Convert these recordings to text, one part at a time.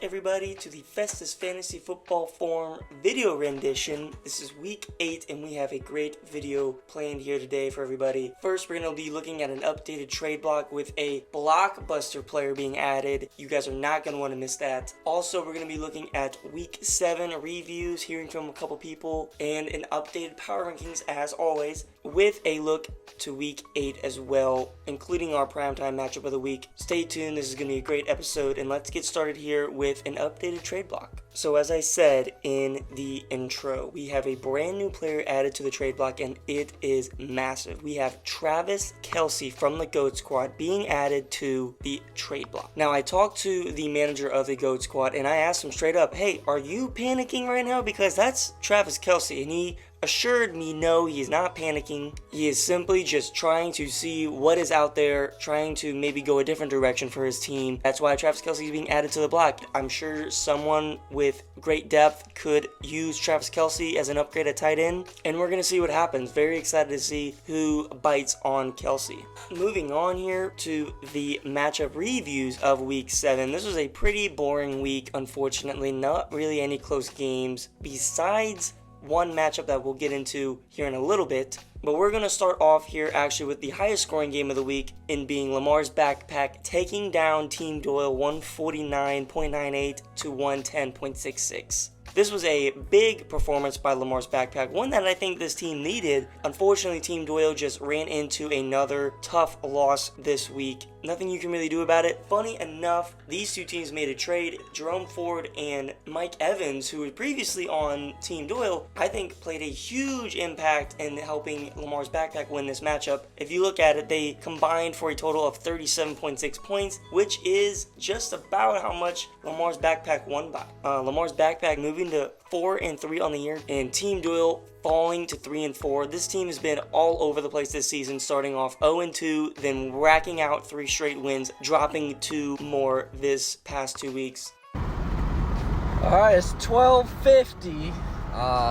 everybody to the Festus Fantasy Football Forum video rendition. This is week 8 and we have a great video planned here today for everybody. First, we're going to be looking at an updated trade block with a blockbuster player being added. You guys are not going to want to miss that. Also, we're going to be looking at week 7 reviews, hearing from a couple people, and an updated power rankings as always, with a look to week 8 as well, including our primetime matchup of the week. Stay tuned, this is going to be a great episode, and let's get started here with an updated trade block. So as I said in the intro, we have a brand new player added to the trade block, and it is massive. We have Travis Kelce from the GOAT Squad being added to the trade block. Now, I talked to the manager of the GOAT Squad, and I asked him straight up, hey, are you panicking right now? Because that's Travis Kelce, and he assured me no, he is not panicking. He is simply just trying to see what is out there, trying to maybe go a different direction for his team. That's why Travis Kelce is being added to the block. I'm sure someone with great depth could use Travis Kelce as an upgrade at tight end, and we're going to see what happens. Very excited to see who bites on Kelce. Moving on here to the matchup reviews of week 7. This was a pretty boring week, unfortunately. Not really any close games besides one matchup that we'll get into here in a little bit. But we're going to start off here actually with the highest scoring game of the week, in being Lamar's Backpack taking down Team Doyle 149.98 to 110.66. This was a big performance by Lamar's Backpack, one that I think this team needed. Unfortunately, Team Doyle just ran into another tough loss this week. Nothing you can really do about it. Funny enough, these two teams made a trade. Jerome Ford and Mike Evans, who were previously on Team Doyle, I think played a huge impact in helping Lamar's Backpack win this matchup. If you look at it, they combined for a total of 37.6 points, which is just about how much Lamar's Backpack won by. Lamar's Backpack moving to 4-3 on the year, and Team Doyle falling to 3-4. This team has been all over the place this season, starting off 0-2, then racking out 3 straight wins, dropping 2 more this past 2 weeks. Alright, it's 12:50,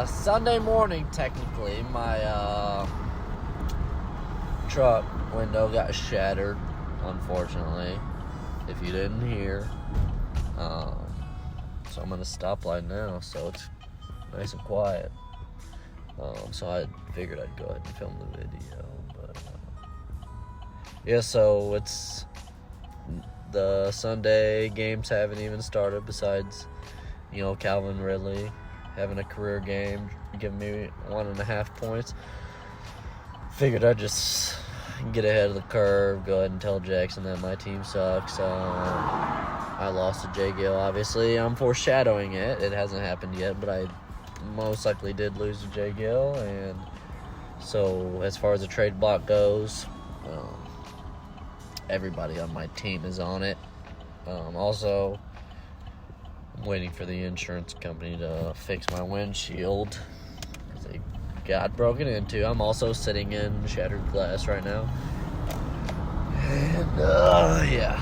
Sunday morning technically. My truck window got shattered, unfortunately, if you didn't hear. So I'm at a stoplight now, so it's nice and quiet. So I figured I'd go ahead and film the video, but yeah, so it's the Sunday games haven't even started, besides, Calvin Ridley having a career game, giving me 1.5 points. Figured I'd just get ahead of the curve, go ahead and tell Jackson that my team sucks. I lost to Jay Gill, obviously. I'm foreshadowing it. It hasn't happened yet, but I most likely did lose to Jay Gill. And so as far as the trade block goes, everybody on my team is on it. Also, I'm waiting for the insurance company to fix my windshield, because they got broken into. I'm also sitting in shattered glass right now. And, yeah.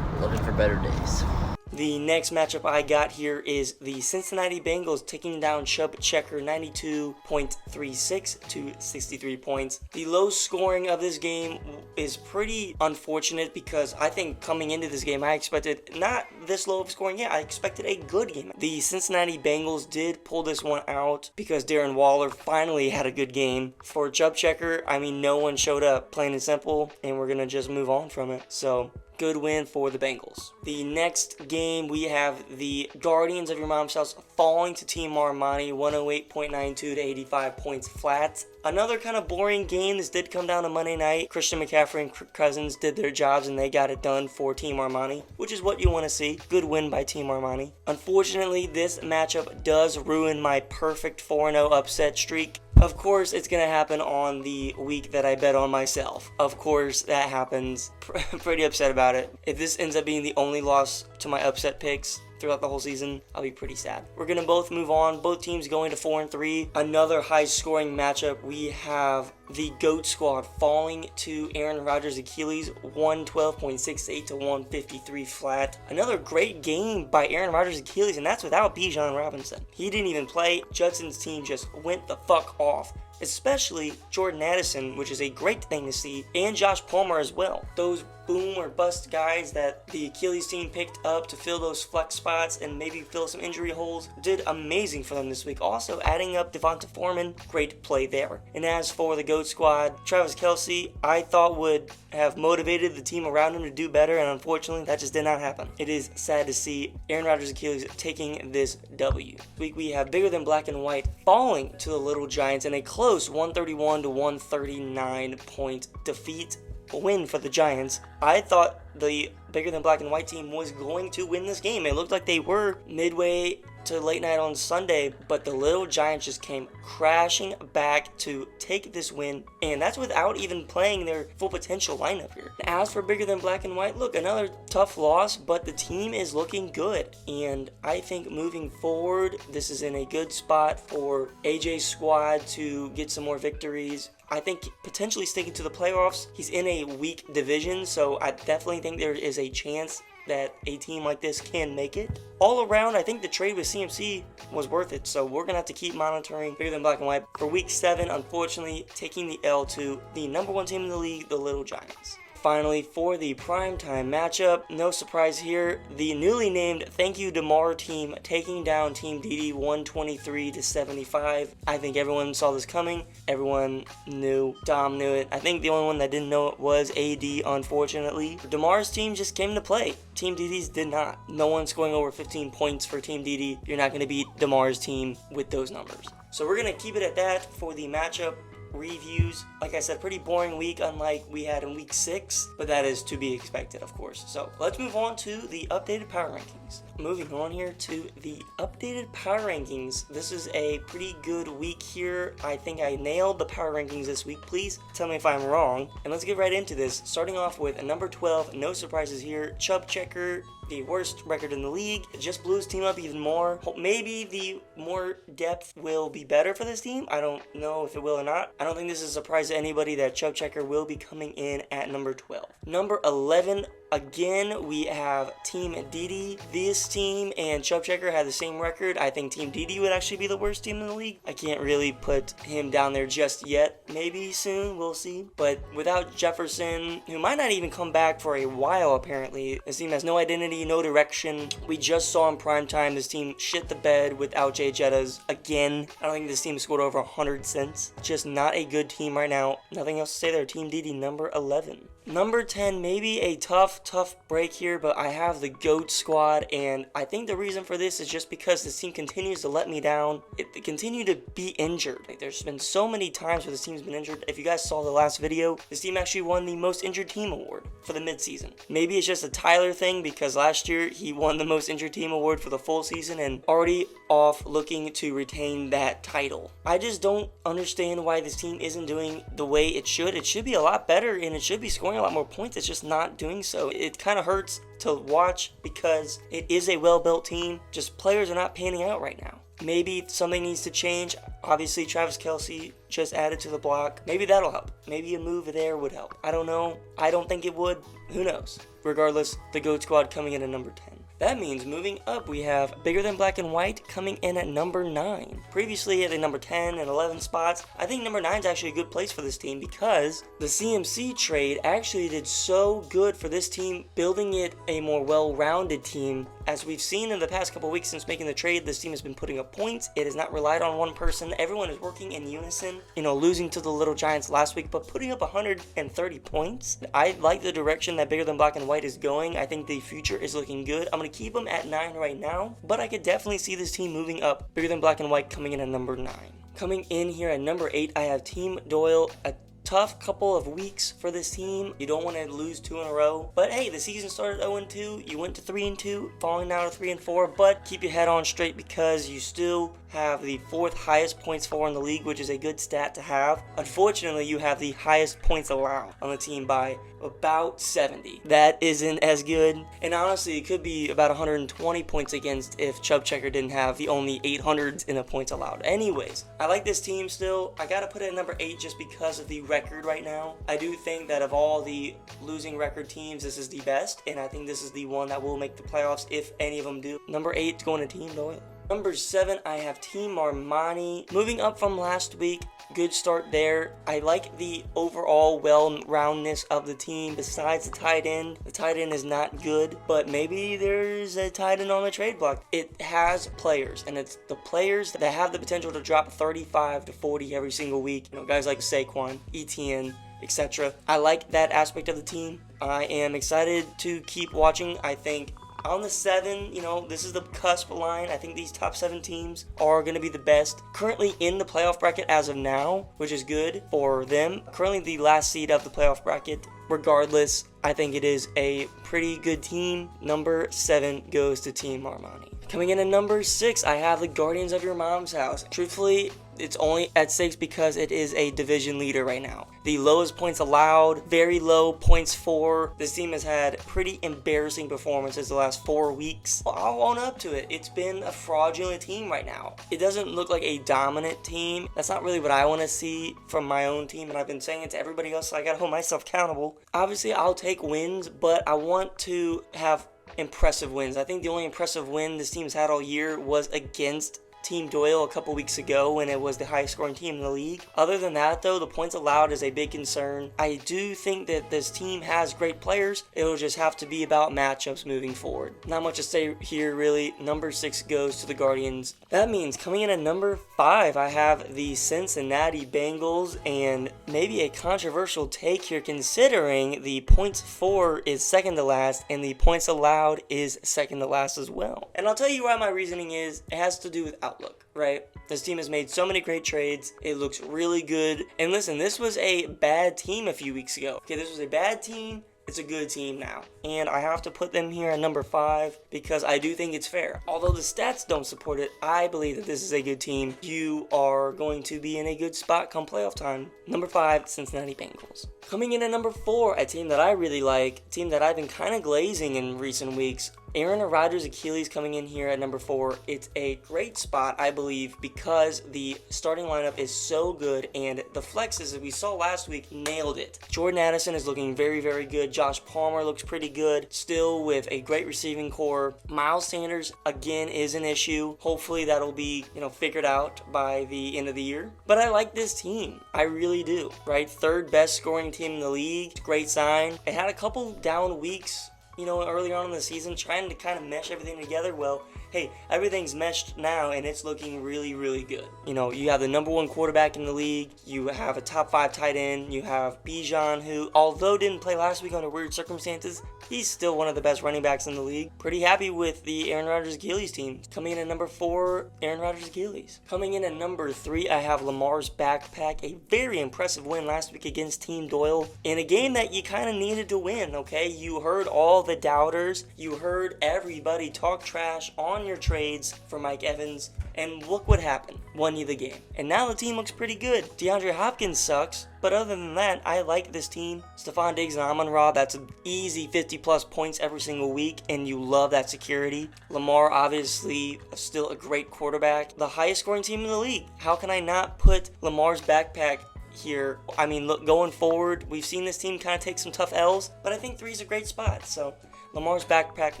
Looking for better days. The next matchup I got here is the Cincinnati Bengals taking down Chubb Checker 92.36 to 63 points. The low scoring of this game is pretty unfortunate, because I think coming into this game I expected not this low of scoring. Yeah, I expected a good game. The Cincinnati Bengals did pull this one out because Darren Waller finally had a good game. For Chubb Checker, no one showed up, plain and simple, and we're going to just move on from it. So, good win for the Bengals. The next game, we have the Guardians of Your Mom's House falling to Team Armani 108.92 to 85 points flat. Another kind of boring game. This did come down to Monday night. Christian McCaffrey and Cousins did their jobs and they got it done for Team Armani, which is what you want to see. Good win by Team Armani. Unfortunately, this matchup does ruin my perfect 4-0 upset streak. Of course, it's going to happen on the week that I bet on myself. Of course, that happens. Pretty upset about it. If this ends up being the only loss to my upset picks throughout the whole season, I'll be pretty sad. We're going to both move on. Both teams going to 4-3. Another high-scoring matchup. We have the GOAT Squad falling to Aaron Rodgers' Achilles 112.68 to 153 flat. Another great game by Aaron Rodgers' Achilles, and that's without Bijan Robinson. He didn't even play. Judson's team just went the fuck off. especially Jordan Addison, which is a great thing to see, and Josh Palmer as well. Those boom or bust guys that the Achilles team picked up to fill those flex spots and maybe fill some injury holes did amazing for them this week. Also, adding up Devonta Foreman, great play there. And as for the GOAT squad, Travis Kelce, I thought would have motivated the team around him to do better, and unfortunately, that just did not happen. It is sad to see Aaron Rodgers' Achilles taking this W. This week we have Bigger Than Black and White falling to the Little Giants in a close 131 to 139 point defeat. Win for the Giants. I thought the Bigger Than Black and White team was going to win this game. It looked like they were midway to late night on Sunday, but the Little Giants just came crashing back to take this win, and that's without even playing their full potential lineup here. As for Bigger Than Black and White, look, another tough loss, but the team is looking good, and I think moving forward, this is in a good spot for AJ's squad to get some more victories. I think potentially sticking to the playoffs. He's in a weak division, so I definitely think there is a chance that a team like this can make it. All around, I think the trade with CMC was worth it, so we're going to have to keep monitoring Bigger Than Black and White. For week 7, unfortunately, taking the L to the number 1 team in the league, the Little Giants. Finally, for the primetime matchup, no surprise here, the newly named Thank You DeMar team taking down Team DD 123 to 75. I think everyone saw this coming. Everyone knew. Dom knew it. I think the only one that didn't know it was AD, unfortunately. DeMar's team just came to play. Team DD's did not. No one's scoring over 15 points for Team DD. You're not going to beat DeMar's team with those numbers. So we're going to keep it at that for the matchup reviews. Like I said, pretty boring week unlike we had in week 6, but that is to be expected, of course. So let's move on to the updated power rankings. Moving on here to the updated power rankings. This is a pretty good week here. I think I nailed the power rankings this week. Please tell me if I'm wrong. And let's get right into this. Starting off with number 12, no surprises here. Chubb Checker, the worst record in the league. It just blew his team up even more. Maybe the more depth will be better for this team. I don't know if it will or not. I don't think this is a surprise to anybody that Chubb Checker will be coming in at number 12. Number 11, again, we have Team DD. This team and Chubb Checker had the same record. I think Team DD would actually be the worst team in the league. I can't really put him down there just yet. Maybe soon, we'll see. But without Jefferson, who might not even come back for a while apparently, this team has no identity, no direction. We just saw in primetime this team shit the bed without Jay Jettas again. I don't think this team scored over 100 cents. Just not a good team right now. Nothing else to say there. Team DD number 11. Number 10, maybe a tough break here, but I have the GOAT squad, and I think the reason for this is just because this team continues to let me down. It continue to be injured. Like, there's been so many times where this team's been injured. If you guys saw the last video, this team actually won the most injured team award for the midseason. Maybe it's just a Tyler thing because last year he won the most injured team award for the full season and already off looking to retain that title. I just don't understand why this team isn't doing the way it should. It should be a lot better and it should be scoring a lot more points. It's just not doing so. It kind of hurts to watch because it is a well-built team. Just players are not panning out right now. Maybe something needs to change. Obviously, Travis Kelce just added to the block. Maybe that'll help. Maybe a move there would help. I don't know. I don't think it would. Who knows? Regardless, the GOAT squad coming in at number 10. That means moving up, we have Bigger Than Black and White coming in at number 9. Previously at the number 10 and 11 spots, I think number 9 is actually a good place for this team because the CMC trade actually did so good for this team, building it a more well-rounded team. As we've seen in the past couple weeks since making the trade, this team has been putting up points. It has not relied on one person. Everyone is working in unison. Losing to the Little Giants last week, but putting up 130 points. I like the direction that Bigger Than Black and White is going. I think the future is looking good. I'm going to keep them at 9 right now, but I could definitely see this team moving up. Bigger Than Black and White coming in at number 9. Coming in here at number 8, I have Team Doyle. A tough couple of weeks for this team. You don't want to lose 2 in a row. But hey, the season started 0-2. You went to 3-2, falling down to 3-4. But keep your head on straight because you still have the 4th highest points for in the league, which is a good stat to have. Unfortunately, you have the highest points allowed on the team by about 70. That isn't as good. And honestly, it could be about 120 points against if Chubb Checker didn't have the only 800s in the points allowed. Anyways, I like this team still. I gotta put it at number 8 just because of the record right now. I do think that of all the losing record teams, this is the best, and I think this is the one that will make the playoffs if any of them do. Number 8 going to Team Doyle. Number 7, I have Team Armani. Moving up from last week, good start there. I like the overall well-roundedness of the team besides the tight end. The tight end is not good, but maybe there's a tight end on the trade block. It has players, and it's the players that have the potential to drop 35 to 40 every single week. Guys like Saquon, Etienne, etc. I like that aspect of the team. I am excited to keep watching. I think on the 7, this is the cusp line. I think these top 7 teams are going to be the best. Currently in the playoff bracket as of now, which is good for them. Currently the last seed of the playoff bracket. Regardless, I think it is a pretty good team. Number 7 goes to Team Armani. Coming in at number 6, I have the Guardians of Your Mom's House. Truthfully, it's only at 6 because it is a division leader right now. The lowest points allowed, very low points for. This team has had pretty embarrassing performances the last 4 weeks. I'll own up to it. It's been a fraudulent team right now. It doesn't look like a dominant team. That's not really what I want to see from my own team, and I've been saying it to everybody else, so I gotta hold myself accountable. Obviously, I'll take wins, but I want to have impressive wins. I think the only impressive win this team's had all year was against Team Doyle a couple weeks ago when it was the highest scoring team in the league. Other than that though, the points allowed is a big concern. I do think that this team has great players. It'll just have to be about matchups moving forward. Not much to say here really. Number 6 goes to the Guardians. That means coming in at number 5, I have the Cincinnati Bengals, and maybe a controversial take here considering the points for is second to last and the points allowed is second to last as well. And I'll tell you why my reasoning is. It has to do with outlook, right? This team has made so many great trades. It looks really good. And listen, this was a bad team a few weeks ago. Okay, this was a bad team. It's a good team now. And I have to put them here at number 5 because I do think it's fair. Although the stats don't support it, I believe that this is a good team. You are going to be in a good spot come playoff time. Number 5, Cincinnati Bengals. Coming in at number 4, a team that I really like, a team that I've been kind of glazing in recent weeks. Aaron Rodgers' Achilles coming in here at number 4. It's a great spot, I believe, because the starting lineup is so good and the flexes that we saw last week nailed it. Jordan Addison is looking very, very good. Josh Palmer looks pretty good, still with a great receiving core. Miles Sanders, again, is an issue. Hopefully that'll be, figured out by the end of the year. But I like this team. I really do, right? 3rd best scoring team in the league. Great sign. It had a couple down weeks, early on in the season, trying to kind of mesh everything together. Well, hey, everything's meshed now, and it's looking really, really good. You have the number 1 quarterback in the league. You have a top 5 tight end. You have Bijan, who, although didn't play last week under weird circumstances, he's still one of the best running backs in the league. Pretty happy with the Aaron Rodgers Achilles team. Coming in at number 4, Aaron Rodgers Achilles. Coming in at number 3, I have Lamar's backpack. A very impressive win last week against Team Doyle in a game that you kind of needed to win, okay? You heard all the doubters. You heard everybody talk trash on your trades for Mike Evans, and look what happened. Won you the game. And now the team looks pretty good. DeAndre Hopkins sucks, but other than that, I like this team. Stephon Diggs and Amon-Ra, that's an easy 50-plus points every single week, and you love that security. Lamar, obviously, still a great quarterback. The highest scoring team in the league. How can I not put Lamar's backpack here? I mean, look, going forward, we've seen this team kind of take some tough L's, but I think 3 is a great spot, so Lamar's backpack,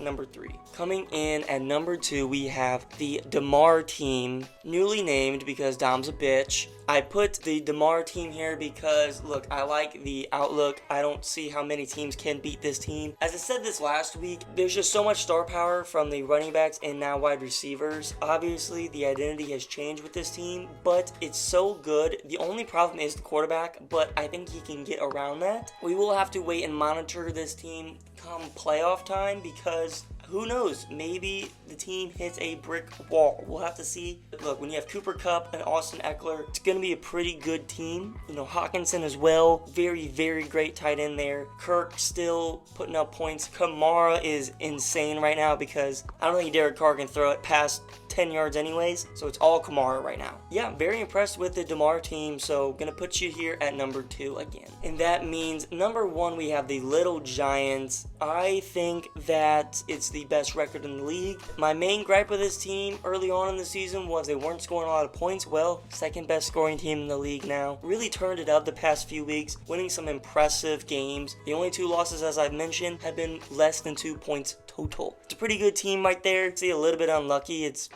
number 3. Coming in at number 2, we have the DeMar team, newly named because Dom's a bitch. I put the DeMar team here because, look, I like the outlook. I don't see how many teams can beat this team. As I said this last week, there's just so much star power from the running backs and now wide receivers. Obviously, the identity has changed with this team, but it's so good. The only problem is the quarterback, but I think he can get around that. We will have to wait and monitor this team come playoff time because who knows? Maybe the team hits a brick wall. We'll have to see. Look, when you have Cooper Kupp and Austin Eckler, it's going to be a pretty good team. Hawkinson as well. Very, very great tight end there. Kirk still putting up points. Kamara is insane right now because I don't think Derek Carr can throw it past 10 yards anyways, so it's all Kamara right now. Yeah, very impressed with the DeMar team, so gonna put you here at number 2 again. And that means number 1, we have the Little Giants. I think that it's the best record in the league. My main gripe with this team early on in the season was they weren't scoring a lot of points. Well, 2nd best scoring team in the league now. Really turned it up the past few weeks, winning some impressive games. The only 2 losses, as I've mentioned, have been less than 2 points total. It's a pretty good team right there. It's a little bit unlucky. It's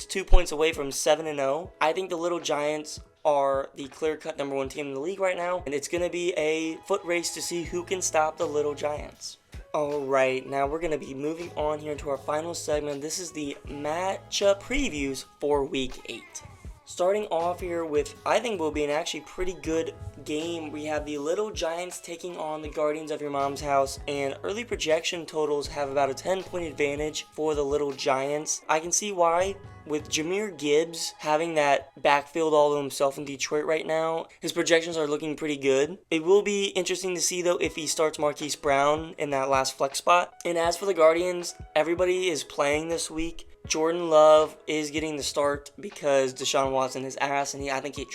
2 points away from 7-0. I think the Little Giants are the clear-cut #1 team in the league right now, and it's going to be a foot race to see who can stop the Little Giants. Alright, now we're going to be moving on here to our final segment. This is the matchup previews for Week 8. Starting off here with, I think will be an actually pretty good game. We have the Little Giants taking on the Guardians of Your Mom's House, and early projection totals have about a 10-point advantage for the Little Giants. I can see why. With Jahmyr Gibbs having that backfield all to himself in Detroit right now, his projections are looking pretty good. It will be interesting to see, though, if he starts Marquise Brown in that last flex spot. And as for the Guardians, everybody is playing this week. Jordan Love is getting the start because Deshaun Watson is ass, and I think he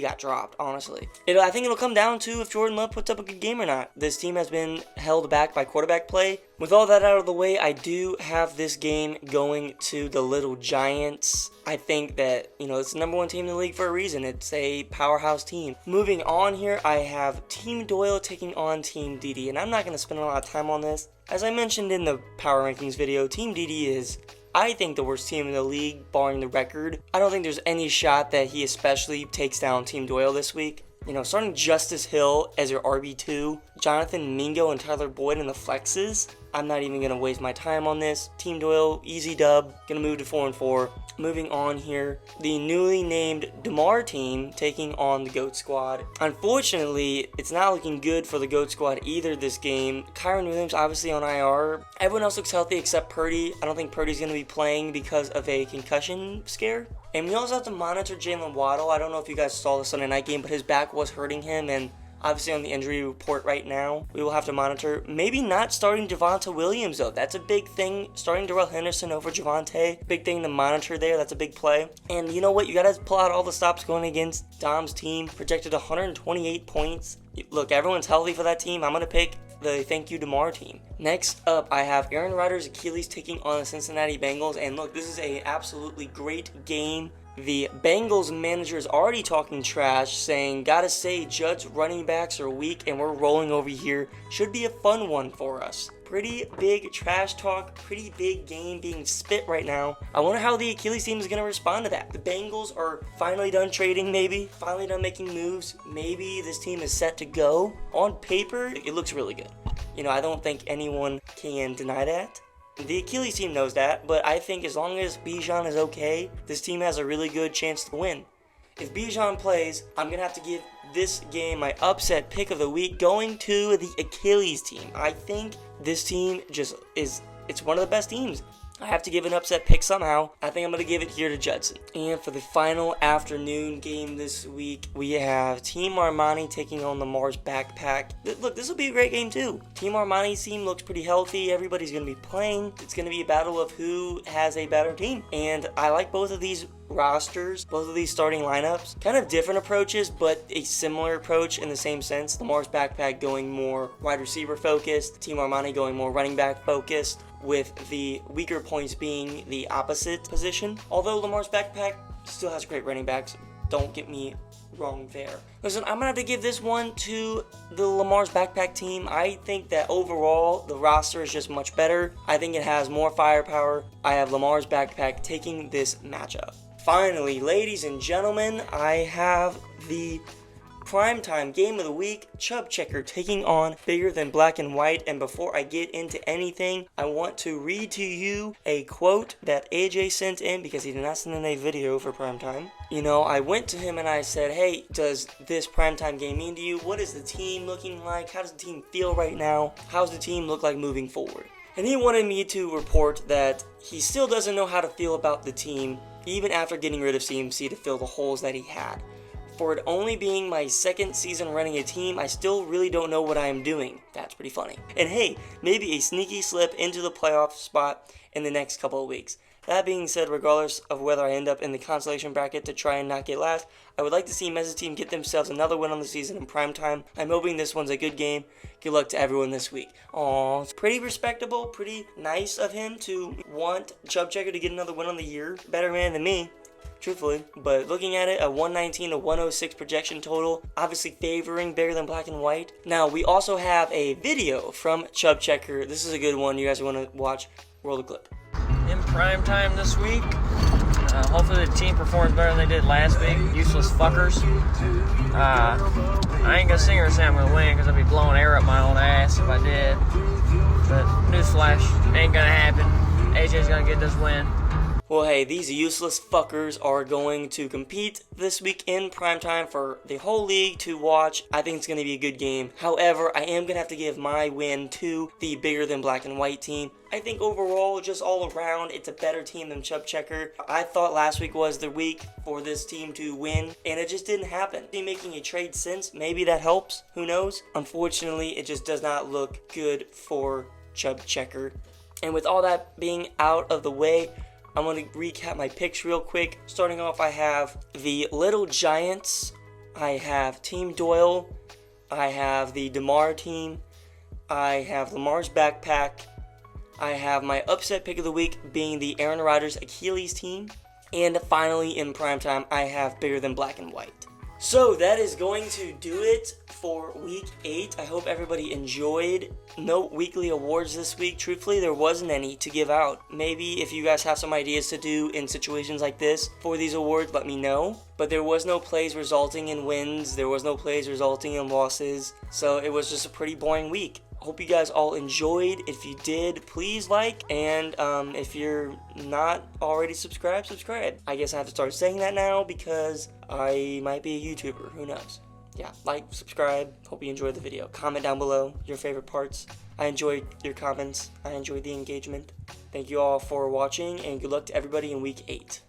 got dropped, honestly. I think it'll come down to if Jordan Love puts up a good game or not. This team has been held back by quarterback play. With all that out of the way, I do have this game going to the Little Giants. I think that, it's the #1 team in the league for a reason. It's a powerhouse team. Moving on here, I have Team Doyle taking on Team DD, and I'm not going to spend a lot of time on this. As I mentioned in the Power Rankings video, Team DD is, I think, the worst team in the league, barring the record. I don't think there's any shot that he especially takes down Team Doyle this week. Starting Justice Hill as your RB2, Jonathan Mingo and Tyler Boyd in the flexes. I'm not even going to waste my time on this. Team Doyle, easy dub. Going to move to 4-4. Moving on here, the newly named DeMar team taking on the GOAT Squad. Unfortunately, it's not looking good for the GOAT Squad either this game. Kyron Williams obviously on IR. Everyone else looks healthy except Purdy. I don't think Purdy's going to be playing because of a concussion scare. And we also have to monitor Jalen Waddle. I don't know if you guys saw the Sunday night game, but his back was hurting him, and obviously on the injury report right now, we will have to monitor. Maybe not starting Javonte Williams, though. That's a big thing. Starting Darrell Henderson over Javonte. Big thing to monitor there. That's a big play. And you know what? You got to pull out all the stops going against Dom's team. Projected 128 points. Look, everyone's healthy for that team. I'm going to pick the Thank You DeMar team. Next up, I have Aaron Rodgers' Achilles taking on the Cincinnati Bengals. And look, this is a absolutely great game. The Bengals manager is already talking trash, saying, gotta say, Judd's running backs are weak and we're rolling over here. Should be a fun one for us. Pretty big trash talk, pretty big game being spit right now. I wonder how the Achilles team is going to respond to that. The Bengals are finally done trading, maybe. Finally done making moves. Maybe this team is set to go. On paper, it looks really good. I don't think anyone can deny that. The Achilles team knows that, but I think as long as Bijan is okay, this team has a really good chance to win. If Bijan plays, I'm going to have to give this game my upset pick of the week, going to the Achilles team. I think this team it's one of the best teams. I have to give an upset pick somehow. I think I'm going to give it here to Judson. And for the final afternoon game this week, we have Team Armani taking on Lamar's backpack. Look, this will be a great game too. Team Armani's team looks pretty healthy. Everybody's going to be playing. It's going to be a battle of who has a better team. And I like both of these rosters, both of these starting lineups. Kind of different approaches, but a similar approach in the same sense. Lamar's backpack going more wide receiver focused. Team Armani going more running back focused, with the weaker points being the opposite position. Although Lamar's backpack still has great running backs, don't get me wrong there. Listen, I'm going to have to give this one to the Lamar's backpack team. I think that overall, the roster is just much better. I think it has more firepower. I have Lamar's backpack taking this matchup. Finally, ladies and gentlemen, I have the primetime game of the week, Chubb Checker taking on Bigger Than Black and White. And before I get into anything, I want to read to you a quote that AJ sent in because he did not send in a video for primetime. I went to him and I said, hey, does this primetime game mean to you? What is the team looking like? How does the team feel right now? How does the team look like moving forward? And he wanted me to report that he still doesn't know how to feel about the team, even after getting rid of CMC to fill the holes that he had. For it only being my second season running a team, I still really don't know what I am doing. That's pretty funny. And hey, maybe a sneaky slip into the playoff spot in the next couple of weeks. That being said, regardless of whether I end up in the consolation bracket to try and not get last, I would like to see Mez's team get themselves another win on the season in primetime. I'm hoping this one's a good game. Good luck to everyone this week. Aw, it's pretty respectable, pretty nice of him to want Chubb Checker to get another win on the year. Better man than me, truthfully. But looking at it, a 119 to 106 projection total, obviously favoring Bigger Than Black and White. Now, we also have a video from Chubb Checker. This is a good one. You guys want to watch. Roll the clip. in prime time this week. Hopefully the team performs better than they did last week. Useless fuckers. I ain't gonna sing or say I'm gonna win because I'd be blowing air up my own ass if I did. But newsflash, ain't gonna happen. AJ's gonna get this win. Well, hey, these useless fuckers are going to compete this week in primetime for the whole league to watch. I think it's going to be a good game. However, I am going to have to give my win to the bigger than black and white team. I think overall, just all around, it's a better team than Chub Checker. I thought last week was the week for this team to win, and it just didn't happen. Making a trade since, maybe that helps. Who knows? Unfortunately, it just does not look good for Chub Checker. And with all that being out of the way, I'm going to recap my picks real quick. Starting off, I have the Little Giants. I have Team Doyle. I have the DeMar team. I have Lamar's backpack. I have my upset pick of the week being the Aaron Rodgers Achilles team. And finally, in primetime, I have bigger than black and white. So that is going to do it for week 8. I hope everybody enjoyed. No weekly awards this week. Truthfully, there wasn't any to give out. Maybe if you guys have some ideas to do in situations like this for these awards, let me know. But there was no plays resulting in wins. There was no plays resulting in losses. So it was just a pretty boring week. Hope you guys all enjoyed. If you did, please like. And if you're not already subscribed, subscribe. I guess I have to start saying that now because I might be a YouTuber. Who knows? Yeah, like, subscribe. Hope you enjoyed the video. Comment down below your favorite parts. I enjoyed your comments. I enjoyed the engagement. Thank you all for watching, and good luck to everybody in week 8.